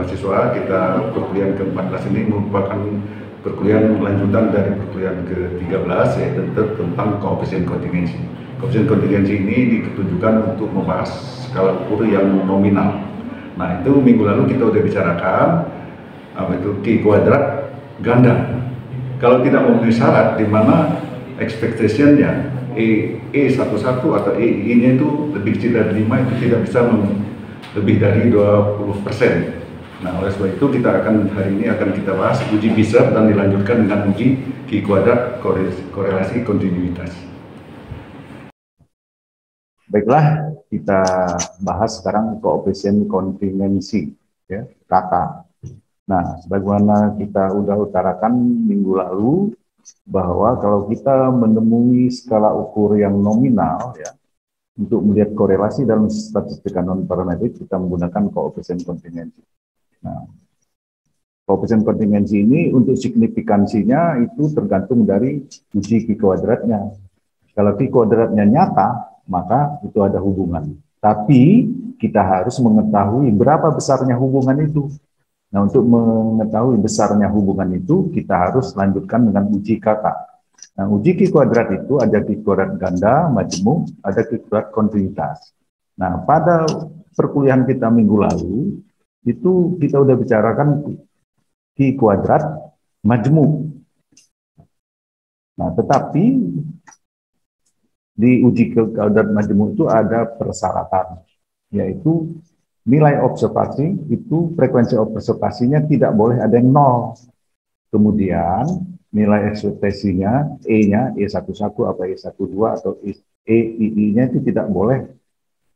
mahasiswa. Kita perkuliahan ke-14 ini merupakan perkuliahan lanjutan dari perkuliahan ke-13, yaitu tentang koefisien kontingensi. Koefisien kontingensi ini ditujukan untuk membahas skala ukur yang nominal. Nah, itu minggu lalu kita udah bicarakan apa itu Q kuadrat ganda. Kalau tidak memenuhi syarat, di mana expectation-nya E11 atau EI-nya itu lebih kecil dari 5, itu tidak bisa lebih dari 20%. Nah, oleh sebab itu kita akan hari ini akan kita bahas uji PISA dan dilanjutkan dengan uji Q kuadrat korelasi kontinuitas. Baiklah, kita bahas sekarang koefisien kontingensi, ya, kata. Nah, sebagaimana kita udah utarakan minggu lalu, bahwa kalau kita menemui skala ukur yang nominal, ya, untuk melihat korelasi dalam statistika non-parametrik, kita menggunakan koefisien kontingensi. Nah, koefisien kontingensi ini untuk signifikansinya itu tergantung dari uji Q kuadratnya. Kalau Q kuadratnya nyata, maka itu ada hubungan. Tapi kita harus mengetahui berapa besarnya hubungan itu. Nah, untuk mengetahui besarnya hubungan itu, kita harus lanjutkan dengan uji kata. Nah, uji Q kuadrat itu ada Q kuadrat ganda, majemuk, ada Q kuadrat kontinuitas. Nah, pada perkuliahan kita minggu lalu, itu kita udah bicarakan Q kuadrat majemuk. Nah, tetapi di uji Q kuadrat majemuk itu ada persyaratan, yaitu nilai observasi itu frekuensi observasinya tidak boleh ada yang nol. Kemudian nilai ekspektasinya E-nya E11 atau E12 atau EII-nya itu tidak boleh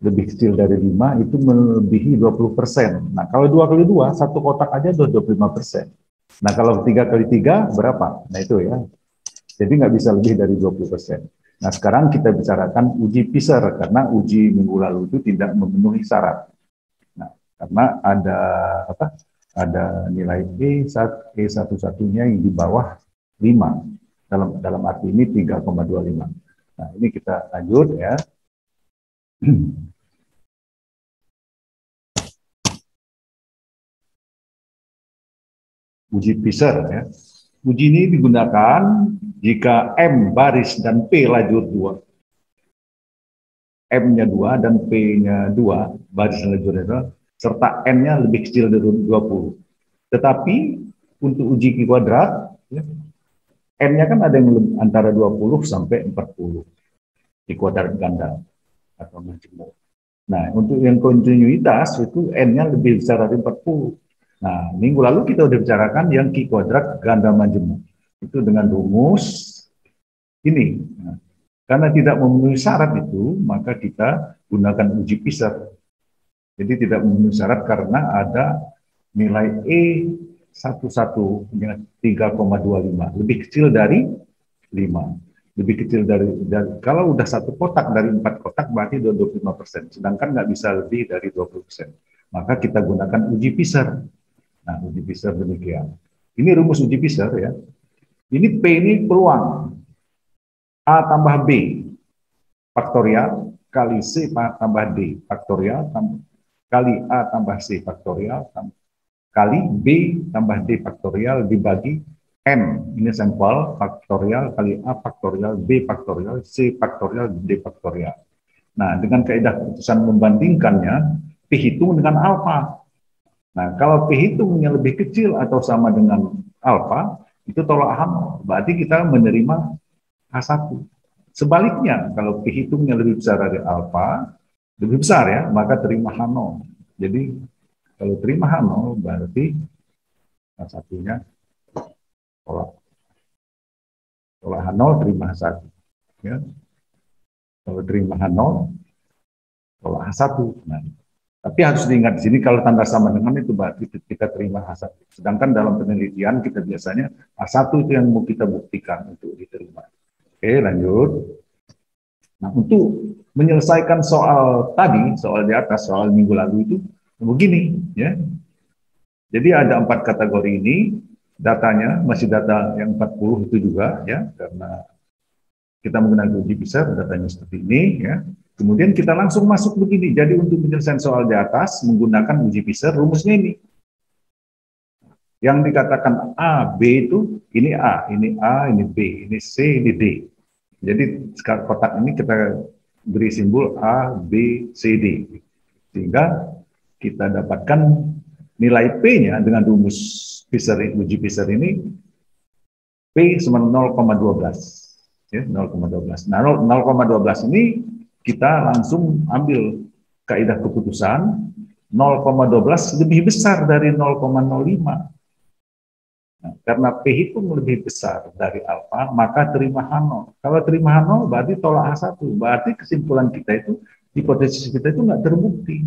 lebih kecil dari 5, itu melebihi 20%. Nah, kalau 2 kali 2, satu kotak aja udah 25%. Nah, kalau 3 kali 3 berapa? Nah, itu ya. Jadi nggak bisa lebih dari 20%. Nah, sekarang kita bicarakan uji PISA karena uji minggu lalu itu tidak memenuhi syarat. Karena ada apa? Ada nilai E11-nya yang di bawah 5. Dalam arti ini 3,25. Nah, ini kita lanjut ya. Uji PISA ya. Uji ini digunakan jika M baris dan P lajur 2. M-nya 2 dan P-nya 2, baris dan lajurnya 2, serta N-nya lebih kecil dari 20. Tetapi untuk uji Q kuadrat, ya, N-nya kan ada yang antara 20 sampai 40. Q kuadrat ganda atau majemuk. Nah, untuk yang kontinuitas itu N-nya lebih besar dari 40. Nah, minggu lalu kita sudah bicarakan yang Q kuadrat ganda majemuk. Itu dengan rumus ini. Nah, karena tidak memenuhi syarat itu, maka kita gunakan uji PISA. Jadi tidak memenuhi syarat karena ada nilai E11 dengan 3,25, lebih kecil dari 5. Lebih kecil dari kalau udah satu kotak dari 4 kotak berarti 25%, sedangkan nggak bisa lebih dari 20%. Maka kita gunakan uji PISA. Nah, uji PISA demikian. Ini rumus uji PISA ya. Ini P ini peluang A tambah B faktorial kali C tambah D faktorial kali A tambah C faktorial kali B tambah D faktorial dibagi M, ini sampel faktorial kali A faktorial B faktorial C faktorial D faktorial. Nah, dengan kaidah keputusan membandingkannya, P hitung dengan alfa. Nah, kalau P hitungnya lebih kecil atau sama dengan alfa, itu tolak H0, berarti kita menerima H1. Sebaliknya, kalau P hitungnya lebih besar dari alfa, lebih besar ya, maka terima H0. Jadi, kalau terima H0, berarti H1-nya tolak. Tolak H0, terima H1. Ya. Kalau terima H0, tolak H1. Nah, tapi harus diingat di sini, kalau tanda sama dengan itu, berarti kita terima H1. Sedangkan dalam penelitian, kita biasanya H1 itu yang mau kita buktikan untuk diterima. Oke, lanjut. Nah, untuk menyelesaikan soal tadi, soal di atas, soal minggu lalu itu begini, ya. Jadi ada 4 kategori ini, datanya masih data yang 40 itu juga, ya, karena kita menggunakan uji PISA, datanya seperti ini, ya. Kemudian kita langsung masuk begini. Jadi untuk menyelesaikan soal di atas menggunakan uji PISA, rumusnya ini. Yang dikatakan A, B itu ini A, ini B, ini C, ini D. Jadi kotak ini kita beri simbol A, B, C, D. Sehingga kita dapatkan nilai P-nya dengan rumus uji Fisher ini P sama 0,12. Ya, 0,12. Nah, 0,12 ini kita langsung ambil kaidah keputusan 0,12 lebih besar dari 0,05. Nah, karena P itu lebih besar dari alfa, maka terima H0. Kalau terima H0 berarti tolak H1. Berarti kesimpulan kita itu, hipotesis kita itu nggak terbukti.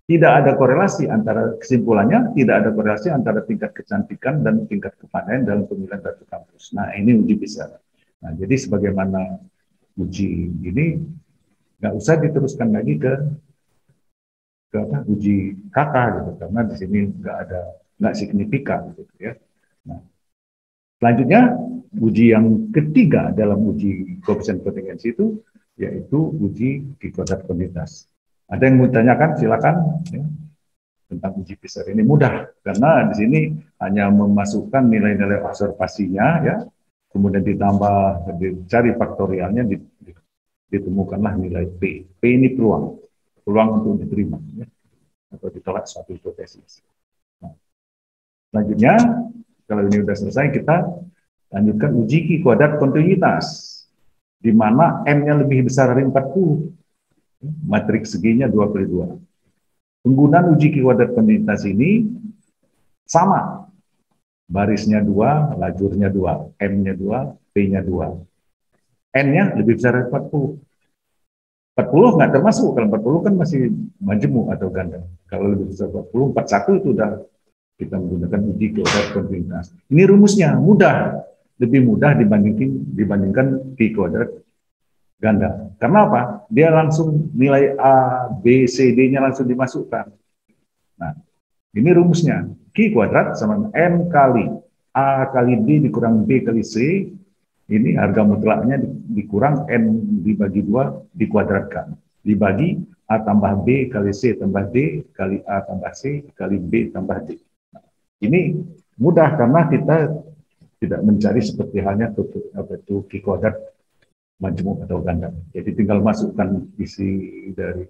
Tidak ada korelasi antara kesimpulannya, tidak ada korelasi antara tingkat kecantikan dan tingkat kepandaian dalam pemilihan data kampus. Nah, ini uji Fisher. Nah, jadi sebagaimana uji ini nggak usah diteruskan lagi ke uji KK gitu, karena di sini nggak signifikan gitu ya. Nah, selanjutnya uji yang ketiga dalam uji koefisien kontingensi itu yaitu uji Q-kuadrat kontinuitas. Ada yang mau tanyakan silakan ya, tentang uji Fisher ini mudah karena di sini hanya memasukkan nilai-nilai observasinya ya, kemudian ditambah dicari faktorialnya ditemukanlah nilai P. P ini peluang untuk diterima ya, atau ditolak suatu hipotesis. Nah, selanjutnya kalau ini sudah selesai, kita lanjutkan uji Q-kuadrat kontinuitas, di mana M-nya lebih besar dari 40, matriks seginya 22. Penggunaan uji Q-kuadrat kontinuitas ini sama, barisnya 2, lajurnya 2, M-nya 2, P-nya 2. N-nya lebih besar dari 40. 40 nggak termasuk, kalau 40 kan masih majemuk atau ganda. Kalau lebih besar 40, 41 itu udah kita menggunakan uji Q-kuadrat kontinuitas. Ini rumusnya mudah, lebih mudah dibandingkan Q-kuadrat ganda. Karena apa? Dia langsung nilai A, B, C, D-nya langsung dimasukkan. Nah, ini rumusnya. Q-kuadrat sama M kali A kali B dikurang B kali C. Ini harga mutlaknya dikurang N dibagi 2 dikuadratkan. Dibagi A tambah B kali C tambah D kali A tambah C kali B tambah D. Ini mudah karena kita tidak mencari seperti halnya Q-kuadrat majemuk atau ganda. Jadi tinggal masukkan isi dari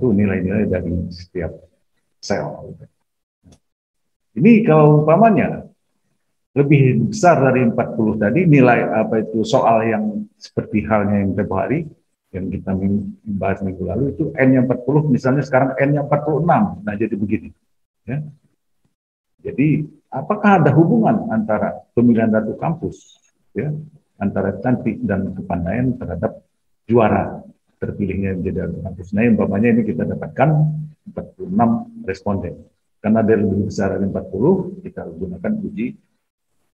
nilai-nilai dari setiap sel. Ini kalau umpamanya lebih besar dari 40 tadi, nilai soal yang seperti halnya yang tempoh hari yang kita bahas minggu lalu itu N-nya 40, misalnya sekarang N-nya 46. Nah, jadi begini. Ya. Jadi, apakah ada hubungan antara pemilihan data kampus, ya, antara cantik dan kepandaian terhadap juara terpilihnya menjadi data kampus? Nah, umpamanya ini kita dapatkan 46 responden. Karena dia lebih besar dari 40, kita gunakan uji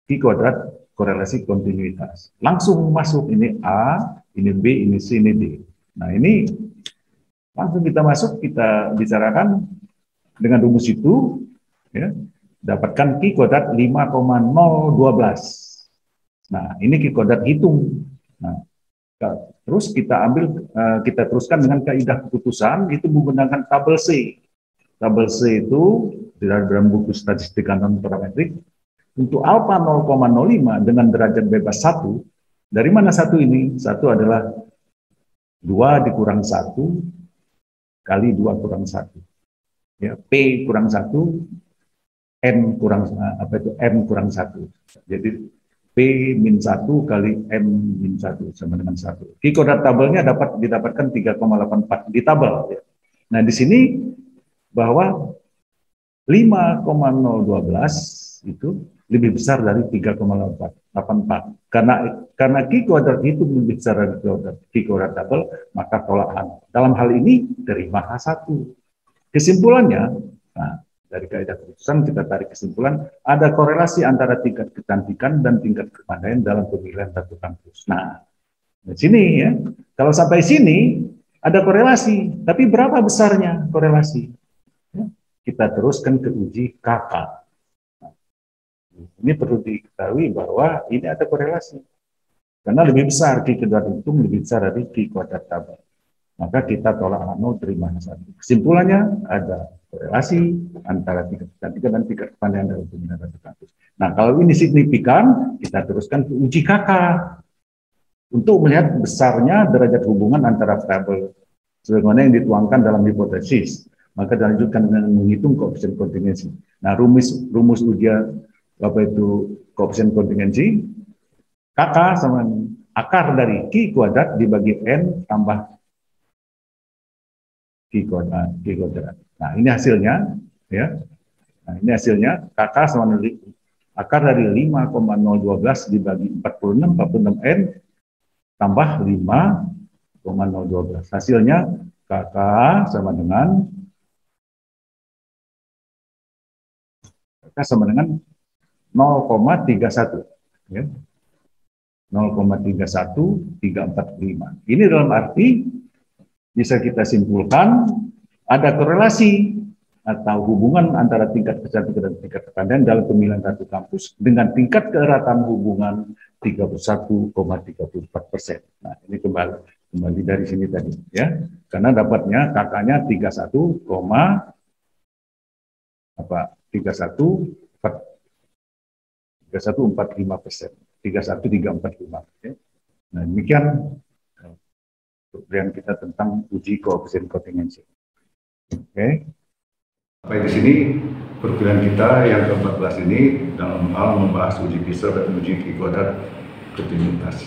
Q-kuadrat korelasi kontinuitas. Langsung masuk ini A, ini B, ini C, ini D. Nah, ini langsung kita masuk, kita bicarakan dengan rumus itu, ya, dapatkan Q-kuadrat 5,012. Nah, ini Q-kuadrat hitung. Nah, terus kita kita teruskan dengan kaidah keputusan, itu menggunakan tabel C. Tabel C itu dalam buku statistika non parametrik. Untuk alfa 0,05 dengan derajat bebas 1, dari mana 1 ini? 1 adalah 2 dikurang 1 kali 2 kurang 1. Ya, P kurang 1, N kurang M kurang 1. Jadi P min 1 kali M min 1 sama dengan 1. Q-kuadrat tabelnya didapatkan 3,84 di tabel. Ya. Nah, di sini bahwa 5,012 itu lebih besar dari 3,84. Karena Q-kuadrat itu lebih besar dari Q-kuadrat tabel, maka tolak H. Dalam hal ini terima H1. Kesimpulannya, nah, dari kaidah keputusan kita tarik kesimpulan ada korelasi antara tingkat kecantikan dan tingkat kepandaian dalam pemilihan data kampus. Nah, di sini ya, kalau sampai sini ada korelasi, tapi berapa besarnya korelasi? Ya, kita teruskan ke uji KK. Ini perlu diketahui bahwa ini ada korelasi. Karena lebih besar Q-kuadrat hitung lebih besar dari Q-kuadrat tabel. maka kita tolak A0, terima A1. Kesimpulannya ada korelasi antara tingkat kecantikan dan tingkat kepandaian dalam pemindahan data kampus. Nah, kalau ini signifikan, kita teruskan ke uji KK untuk melihat besarnya derajat hubungan antara variabel sebagaimana yang dituangkan dalam hipotesis. Maka dilanjutkan dengan menghitung koefisien kontingensi. Nah, rumus ujian koefisien kontingensi KK sama akar dari Q kuadrat dibagi N tambah Q kuadrat. Nah, ini hasilnya, ya. Nah, ini hasilnya KK sama akar dari 5,012 dibagi 46 N tambah 5,012. Hasilnya KK sama dengan 0,31, ya. 0,31345. Ini dalam arti bisa kita simpulkan ada korelasi atau hubungan antara tingkat kecantikan dan tingkat kepandaian dalam pemilihan satu kampus dengan tingkat keeratan hubungan 31,34%. Nah, ini kembali dari sini tadi, ya, karena dapatnya kakaknya 31,31445%, 31345. Ya. Nah, demikian yang kita tentang uji koefisien kontingensi. Oke. Sampai di sini perkuliahan kita yang ke-14 ini dalam hal membahas uji PISA dan uji Q kuadrat kontinuitas.